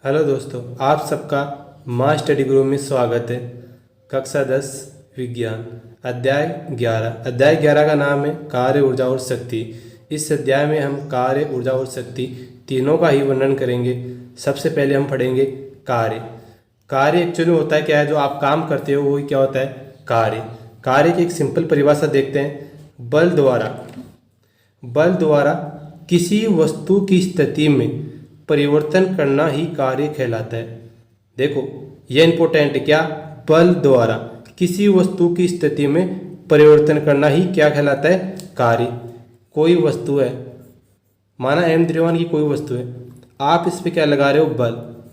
Hello दोस्तों, आप सबका माँ स्टडी ग्रुप में स्वागत है। कक्षा 10 विज्ञान अध्याय 11 का नाम है कार्य, ऊर्जा और शक्ति। इस अध्याय में हम कार्य, ऊर्जा और शक्ति तीनों का ही वर्णन करेंगे। सबसे पहले हम पढ़ेंगे कार्य। कार्य एक्चुअली होता है क्या है, जो आप काम करते हो वही क्या होता है, कार्य। कार्य की एक सिंपल परिभाषा देखते हैं। बल द्वारा किसी वस्तु की स्थिति में परिवर्तन करना ही कार्य कहलाता है। देखो यह इंपॉर्टेंट है, क्या, बल द्वारा किसी वस्तु की स्थिति में परिवर्तन करना ही क्या कहलाता है, कार्य। कोई वस्तु है, माना एम द्रव्यमान की कोई वस्तु है, आप इस पे क्या लगा रहे हो,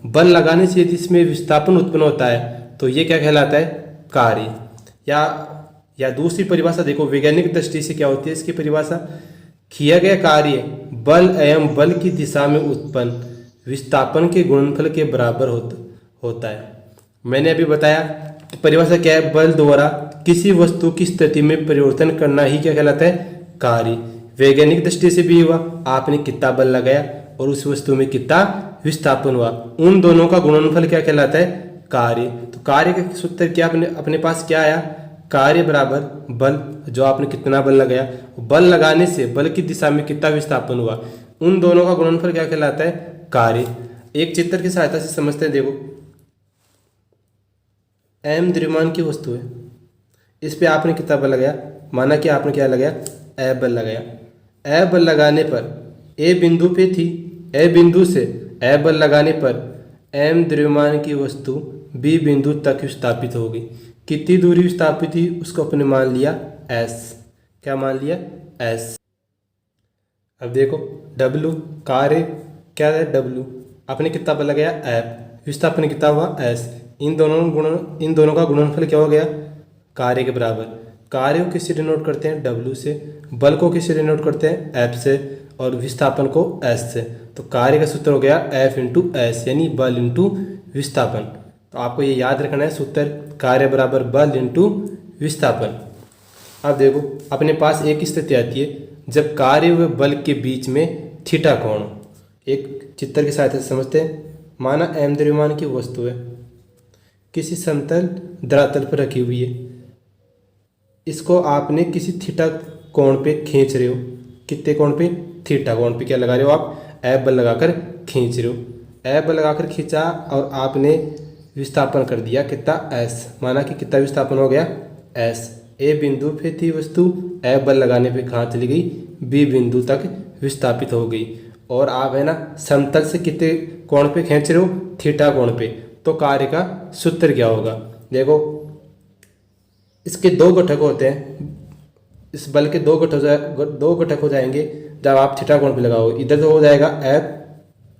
बल लगाने से यदि इसमें विस्थापन उत्पन्न होता है तो ये क्या कहलाता है, कार्य। या दूसरी परिभाषा देखो, वैज्ञानिक दृष्टि से क्या होती है इसकी परिभाषा, किया गया कार्य बल एवं बल की दिशा में उत्पन्न विस्थापन के गुणनफल के बराबर होता है। मैंने अभी बताया परिभाषा क्या है, बल द्वारा किसी वस्तु की स्थिति में परिवर्तन करना ही क्या कहलाता है, कार्य। वैज्ञानिक दृष्टि से भी हुआ, आपने कितना बल लगाया और उस वस्तु में कितना विस्थापन हुआ, उन दोनों का गुणनफल क्या कहलाता है, कार्य। तो कार्य का सूत्र क्या अपने पास क्या आया, कार्य बराबर बल, जो आपने कितना बल लगाया, बल लगाने से बल की दिशा में कितना विस्थापन हुआ, उन दोनों का गुणनफल क्या कहलाता है, कार्य। एक चित्र की सहायता से समझते हैं। देखो एम द्रव्यमान की वस्तु है, इस पे आपने कितना बल लगाया, माना कि आपने क्या लगाया, ए बल लगाया। ए बल लगाने पर ए बिंदु पे थी, ए बिंदु से ए बल लगाने पर एम द्रव्यमान की वस्तु बी बिंदु तक विस्थापित होगी। कितनी दूरी विस्थापित थी उसको अपने मान लिया एस। क्या मान लिया, एस। अब देखो डब्लू कार्य क्या है, डब्लू आपने कितना बल लगाया, एफ, विस्थापन कितना हुआ, एस। इन दोनों का गुणनफल क्या हो गया, कार्य के बराबर। कार्य को किससे डिनोट करते हैं, डब्लू से, बल को किससे डिनोट करते हैं, एफ से, और विस्थापन को एस से। तो कार्य का सूत्र हो गया एफ इंटू एस, यानी बल इंटू विस्थापन। तो आपको ये याद रखना है सूत्र, कार्य बराबर बल इंटू विस्थापन। अब देखो अपने पास एक स्थिति आती है जब कार्य व बल के बीच में थीटा कोण हो। एक चित्र की सहायता से समझते हैं। माना एम द्रव्यमान की वस्तु है, किसी समतल धरातल पर रखी हुई है, इसको आपने किसी थीटा कोण पे खींच रहे हो। कितने कोण पे, थीटा कोण पे क्या लगा रहे हो आप, एफ बल लगाकर खींच रहे हो। एफ बल लगाकर खींचा और आपने विस्थापन कर दिया कितना, एस। माना कि कितना विस्थापन हो गया, एस। ए बिंदु पे थी वस्तु, एफ बल लगाने पे कहाँ चली गई, बी बिंदु तक विस्थापित हो गई। और आप है ना समतल से कितने कोण पे खींच रहे हो, थीटा कोण पे। तो कार्य का सूत्र क्या होगा, देखो इसके दो घटक होते हैं, इस बल के दो घटक हो जाएंगे जब आप थीटा कोण पे लगाओगे। इधर तो हो जाएगा एफ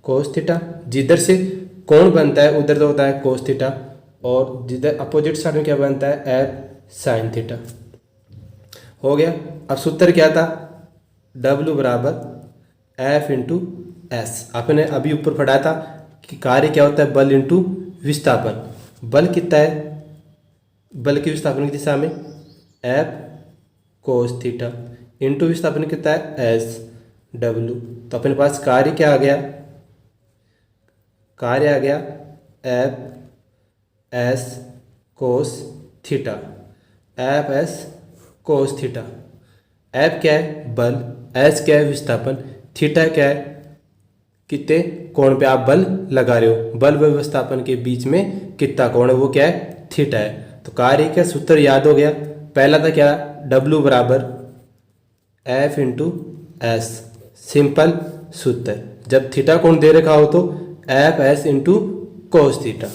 कोस थीटा, जिधर से कोण बनता है उधर तो होता है कोस थीटा, और जिधर अपोजिट साइड में क्या बनता है, एफ साइन थीटा। हो गया। अब सूत्र क्या था, डब्ल्यू बराबर एफ इंटू एस। आपने अभी ऊपर पढ़ा था कि कार्य क्या होता है, बल इंटू विस्थापन। बल कितना है, बल की विस्थापन की दिशा में एफ कोस थीटा इंटू विस्थापन कितना है, एस डब्ल्यू। तो अपने पास कार्य क्या आ गया, कार्य आ गया F S cos theta, F S cos theta. F क्या है, बल, एस क्या है, विस्थापन, थीटा क्या है, कितने कोण पे आप बल लगा रहे हो, बल व विस्थापन के बीच में कितना कोण है वो क्या है, थीटा है। तो कार्य का सूत्र याद हो गया। पहला था क्या, डब्ल्यू बराबर एफ इंटू एस, सिंपल सूत्र। जब थीटा कोण दे रखा हो तो F S into cos theta.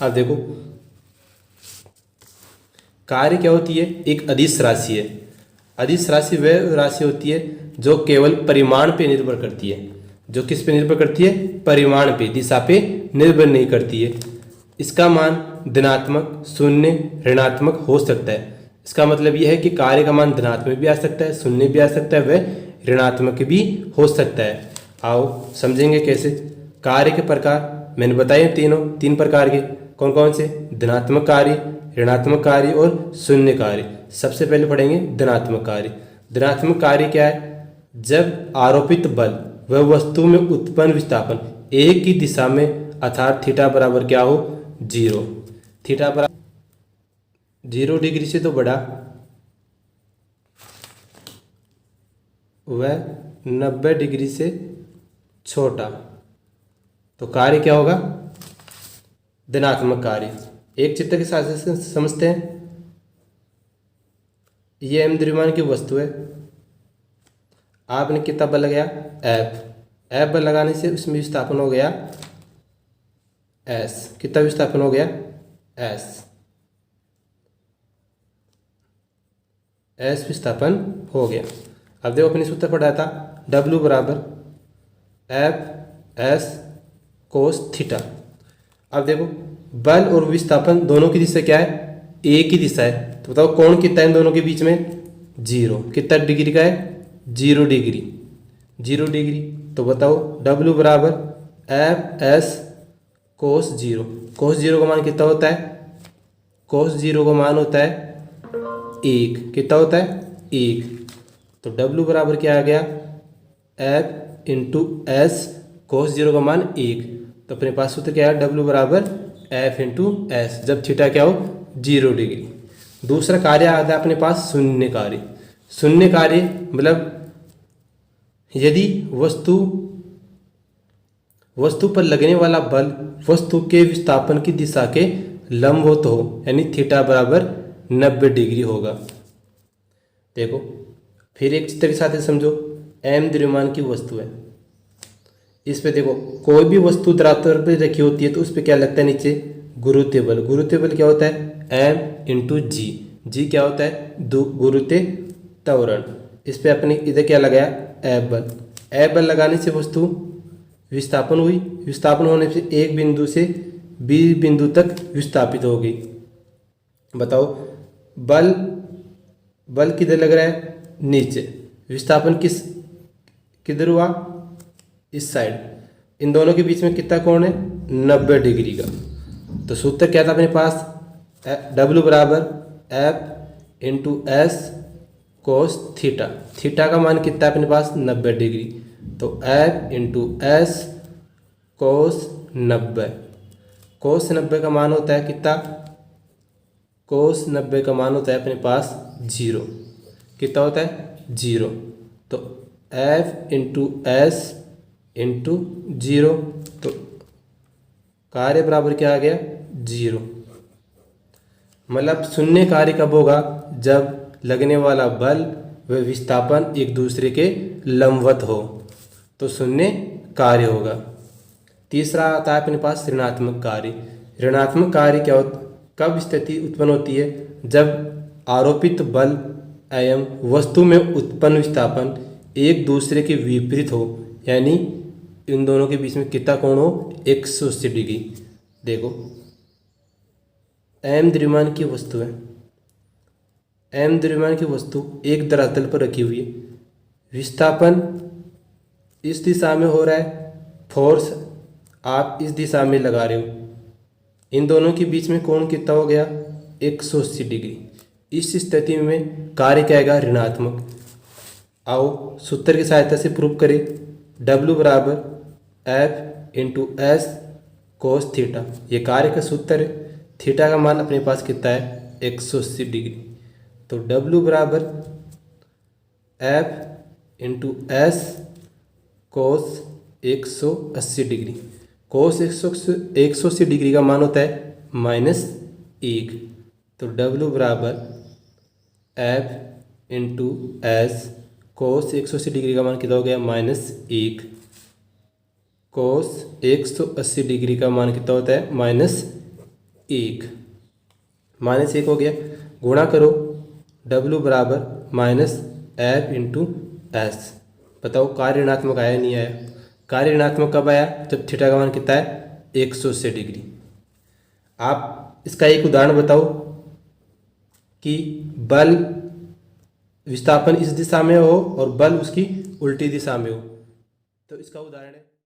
अब देखो कार्य क्या होती है, एक अदिश राशि है। अदिश राशि वह राशि होती है जो केवल परिमाण पे निर्भर करती है। जो किस पे निर्भर करती है, परिमाण पे, दिशा पे निर्भर नहीं करती है। इसका मान धनात्मक, शून्य, ऋणात्मक हो सकता है। इसका मतलब यह है कि कार्य का मान धनात्मक भी आ सकता है, शून्य भी आ सकता है, वह ऋणात्मक भी हो सकता है। आओ समझेंगे कैसे। कार्य के प्रकार मैंने बताए तीन प्रकार के, कौन कौन से, धनात्मक कार्य, ऋणात्मक कार्य और शून्य कार्य। सबसे पहले पढ़ेंगे धनात्मक कार्य। धनात्मक कार्य क्या है, जब आरोपित बल व वस्तु में उत्पन्न विस्थापन एक की दिशा में अर्थात थीटा बराबर क्या हो 0। थीटा बराबर 0 डिग्री से तो बड़ा वह 90 डिग्री से छोटा, तो कार्य क्या होगा धनात्मक कार्य। एक चित्र के साथ से समझते हैं। ये m द्रव्यमान की वस्तु है, आपने कितना बल लगाया F बल लगाने से उसमें विस्थापन हो गया S। कितना विस्थापन हो गया S विस्थापन हो गया। अब देखो अपने सूत्र पढ़ाया था W बराबर F S कोस थीटा। अब देखो बल और विस्थापन दोनों की दिशा क्या है, एक ही दिशा है, तो बताओ कोण कितना है इन दोनों के बीच में 0। कितना डिग्री का है 0 डिग्री। 0 डिग्री तो बताओ W बराबर एफ एस कोस 0। कोस 0 का मान कितना होता है, कोस 0 का मान होता है 1। कितना होता है 1। तो W बराबर क्या आ गया F इंटू एस कोस 0 का मान 1। तो अपने पास सूत्र क्या है W बराबर F इंटू एस, जब थीटा क्या हो 0 डिग्री। दूसरा कार्य आता है अपने पास शून्य कार्य। शून्य कार्य मतलब यदि वस्तु पर लगने वाला बल वस्तु के विस्थापन की दिशा के लंबवत हो, यानी थीटा बराबर 90 डिग्री होगा। देखो फिर एक चित्र के साथ समझो। m द्रव्यमान की वस्तु है, इस पे देखो कोई भी वस्तु धरातल पर रखी होती है तो उस पर क्या लगता है नीचे गुरुत्व बल। गुरुत्व बल क्या होता है m इंटू जी क्या होता है गुरुत्व त्वरण। इस पे अपने इधर क्या लगाया F बल लगाने से वस्तु विस्थापन हुई, विस्थापन होने से एक बिंदु से बी बिंदु तक विस्थापित हो गई। बताओ बल किधर लग रहा है नीचे, विस्थापन किधर हुआ इस साइड। इन दोनों के बीच में कितना कोण है 90 डिग्री का। तो सूत्र क्या था अपने पास W बराबर F into S cos theta. Theta का मान कितना है अपने पास 90 डिग्री, तो F इंटू एस कोस 90। कोस 90 का मान होता है कितना, कोस 90 का मान होता है अपने पास 0। कितना होता है 0। तो F इंटू एस इंटू 0, तो कार्य बराबर क्या आ गया 0। मतलब शून्य कार्य कब होगा, जब लगने वाला बल व विस्थापन एक दूसरे के लंबवत हो, तो शून्य कार्य होगा। तीसरा आता है अपने पास ऋणात्मक कार्य। ऋणात्मक कार्य क्या कब स्थिति उत्पन्न होती है, जब आरोपित बल एवं वस्तु में उत्पन्न विस्थापन एक दूसरे के विपरीत हो, यानी इन दोनों के बीच में कितना कोण हो 180 डिग्री। देखो m द्रव्यमान की वस्तु है, m द्रव्यमान की वस्तु एक धरातल पर रखी हुई है, विस्थापन इस दिशा में हो रहा है, फोर्स आप इस दिशा में लगा रहे हो, इन दोनों के बीच में कोण कितना हो गया 180 डिग्री। इस स्थिति में कार्य क्या आएगा ऋणात्मक। आओ सूत्र की सहायता से प्रूव करें। W बराबर F into S cos theta, ये कार्य का सूत्र है। थीटा का मान अपने पास कितना है 180 डिग्री, तो W बराबर F into S cos 180 degree. Cos 180 degree का मान होता है -1, तो W बराबर F into S cos 180 degree का मान कितना हो गया -1। कोस 180 डिग्री का मान कितना होता है -1। -1 हो गया, गुणा करो W बराबर -F इंटू एस। बताओ कार्य ऋणात्मक आया नहीं आया। कार्य ऋणात्मक कब आया, जब थीटा का मान कितना है 180 डिग्री। आप इसका एक उदाहरण बताओ कि बल विस्थापन इस दिशा में हो और बल उसकी उल्टी दिशा में हो, तो इसका उदाहरण है